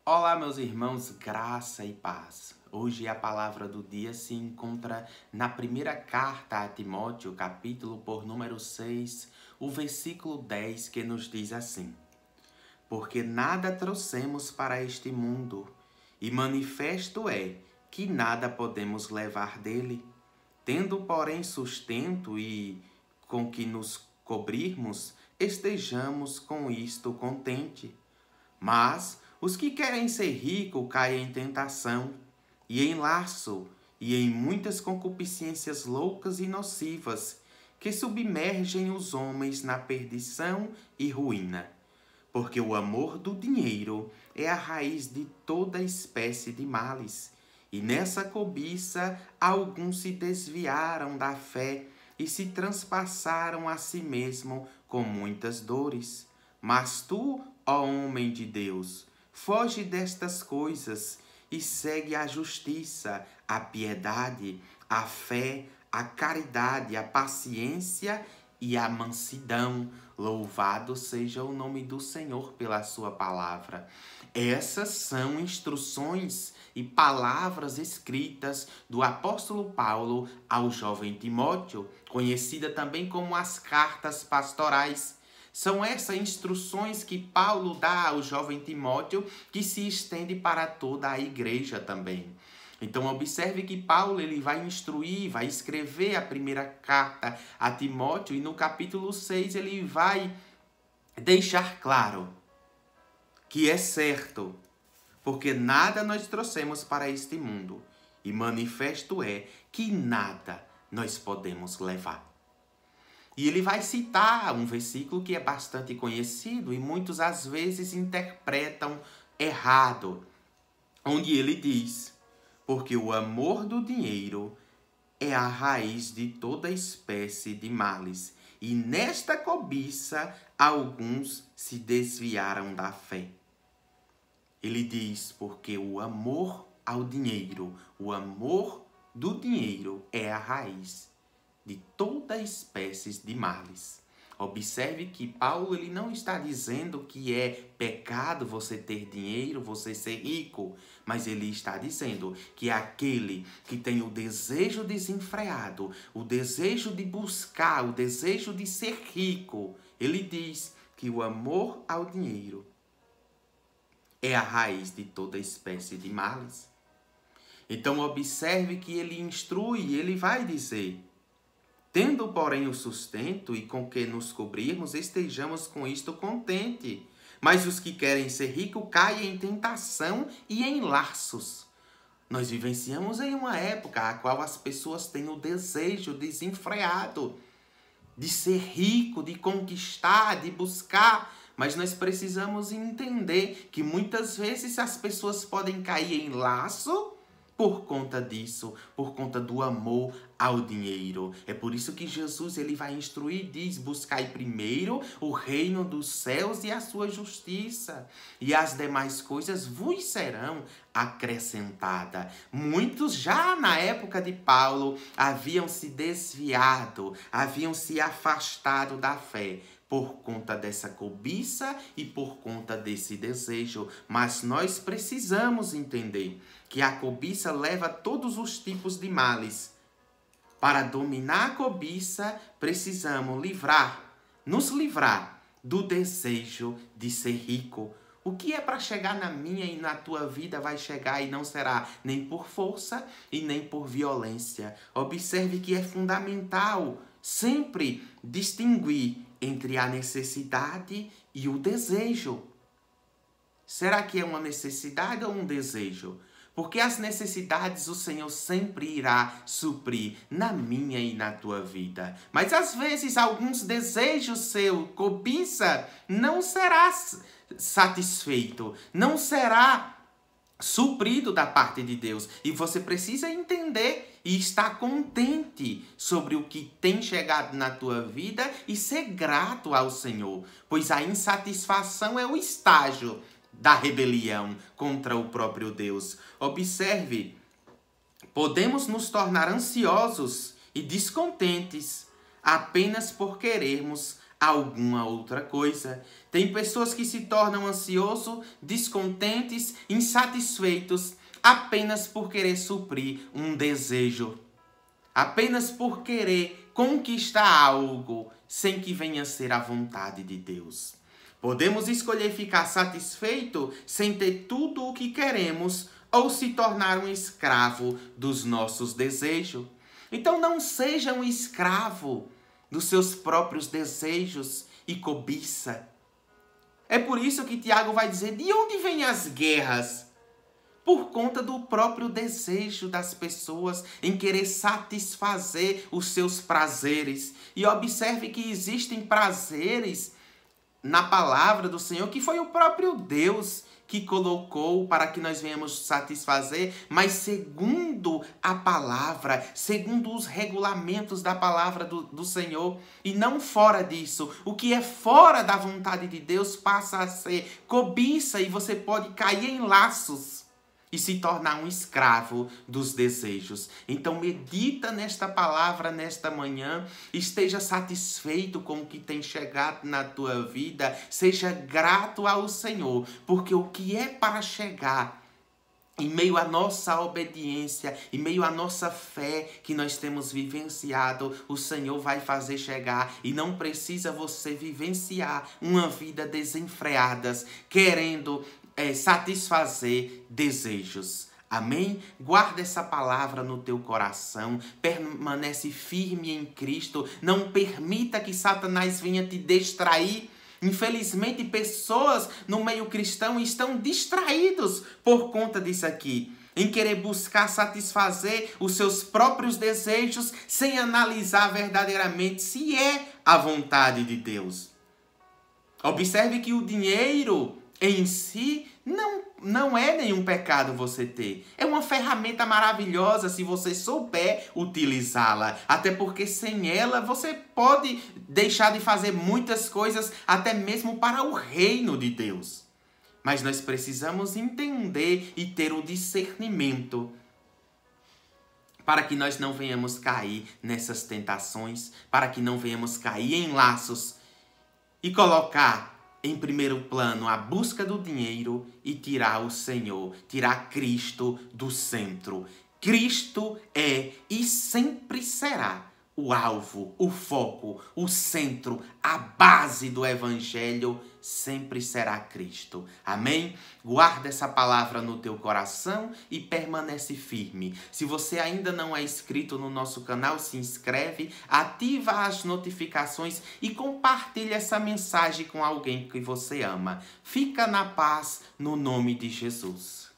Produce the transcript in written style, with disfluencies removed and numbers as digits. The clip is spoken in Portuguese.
Olá, meus irmãos, graça e paz. Hoje a palavra do dia se encontra na primeira carta a Timóteo, capítulo por número 6, o versículo 10, que nos diz assim: Porque nada trouxemos para este mundo, e manifesto é que nada podemos levar dele. Tendo, porém, sustento e com que nos cobrirmos, estejamos com isto contente. Mas os que querem ser ricos caem em tentação, e em laço, e em muitas concupiscências loucas e nocivas, que submergem os homens na perdição e ruína. Porque o amor do dinheiro é a raiz de toda espécie de males. E nessa cobiça alguns se desviaram da fé e se transpassaram a si mesmo com muitas dores. Mas tu, ó homem de Deus, foge destas coisas e segue a justiça, a piedade, a fé, a caridade, a paciência e a mansidão. Louvado seja o nome do Senhor pela sua palavra. Essas são instruções e palavras escritas do apóstolo Paulo ao jovem Timóteo, conhecida também como as cartas pastorais. São essas instruções que Paulo dá ao jovem Timóteo, que se estende para toda a igreja também. Então observe que Paulo ele vai instruir, vai escrever a primeira carta a Timóteo e no capítulo 6 ele vai deixar claro que é certo, porque nada nós trouxemos para este mundo e manifesto é que nada nós podemos levar. E ele vai citar um versículo que é bastante conhecido e muitos às vezes interpretam errado, onde ele diz: porque o amor do dinheiro é a raiz de toda espécie de males, e nesta cobiça alguns se desviaram da fé. Ele diz: porque o amor ao dinheiro, o amor do dinheiro é a raiz de toda espécie de males. Observe que Paulo ele não está dizendo que é pecado você ter dinheiro, você ser rico, mas ele está dizendo que aquele que tem o desejo desenfreado, o desejo de buscar, o desejo de ser rico, ele diz que o amor ao dinheiro é a raiz de toda espécie de males. Então observe que ele instrui, ele vai dizer: tendo, porém, o sustento e com que nos cobrirmos, estejamos com isto contente. Mas os que querem ser ricos caem em tentação e em laços. Nós vivenciamos em uma época a qual as pessoas têm o desejo desenfreado de ser rico, de conquistar, de buscar. Mas nós precisamos entender que muitas vezes as pessoas podem cair em laço por conta disso, por conta do amor ao dinheiro. É por isso que Jesus ele vai instruir e diz: buscai primeiro o reino dos céus e a sua justiça, e as demais coisas vos serão acrescentadas. Muitos já na época de Paulo haviam se desviado, haviam se afastado da fé, por conta dessa cobiça e por conta desse desejo. Mas nós precisamos entender que a cobiça leva a todos os tipos de males. Para dominar a cobiça, precisamos nos livrar do desejo de ser rico. O que é para chegar na minha e na tua vida vai chegar e não será nem por força e nem por violência. Observe que é fundamental sempre distinguir entre a necessidade e o desejo. Será que é uma necessidade ou um desejo? Porque as necessidades o Senhor sempre irá suprir na minha e na tua vida. Mas às vezes alguns desejos seu, cobiça, não será satisfeito, não será suprido da parte de Deus. E você precisa entender e estar contente sobre o que tem chegado na tua vida e ser grato ao Senhor. Pois a insatisfação é o estágio da rebelião contra o próprio Deus. Observe, podemos nos tornar ansiosos e descontentes apenas por querermos alguma outra coisa. Tem pessoas que se tornam ansiosos, descontentes, insatisfeitos, apenas por querer suprir um desejo. Apenas por querer conquistar algo, sem que venha a ser a vontade de Deus. Podemos escolher ficar satisfeito sem ter tudo o que queremos ou se tornar um escravo dos nossos desejos. Então não seja um escravo dos seus próprios desejos e cobiça. É por isso que Tiago vai dizer, de onde vêm as guerras? Por conta do próprio desejo das pessoas em querer satisfazer os seus prazeres. E observe que existem prazeres na palavra do Senhor, que foi o próprio Deus que colocou para que nós venhamos satisfazer, mas segundo a palavra, segundo os regulamentos da palavra do Senhor, e não fora disso. O que é fora da vontade de Deus passa a ser cobiça e você pode cair em laços e se tornar um escravo dos desejos. Então medita nesta palavra nesta manhã, esteja satisfeito com o que tem chegado na tua vida, seja grato ao Senhor, porque o que é para chegar em meio à nossa obediência, em meio à nossa fé que nós temos vivenciado, o Senhor vai fazer chegar e não precisa você vivenciar uma vida desenfreada, querendo satisfazer desejos. Amém? Guarda essa palavra no teu coração, permanece firme em Cristo, não permita que Satanás venha te distrair. Infelizmente, pessoas no meio cristão estão distraídos por conta disso aqui, em querer buscar satisfazer os seus próprios desejos sem analisar verdadeiramente se é a vontade de Deus. Observe que o dinheiro em si não é nenhum pecado você ter. É uma ferramenta maravilhosa se você souber utilizá-la. Até porque sem ela você pode deixar de fazer muitas coisas, até mesmo para o reino de Deus. Mas nós precisamos entender e ter o discernimento para que nós não venhamos cair nessas tentações, para que não venhamos cair em laços e colocar em primeiro plano a busca do dinheiro e tirar o Senhor, tirar Cristo do centro. Cristo é e sempre será o alvo, o foco, o centro, a base do Evangelho sempre será Cristo. Amém? Guarda essa palavra no teu coração e permanece firme. Se você ainda não é inscrito no nosso canal, se inscreve, ativa as notificações e compartilha essa mensagem com alguém que você ama. Fica na paz no nome de Jesus.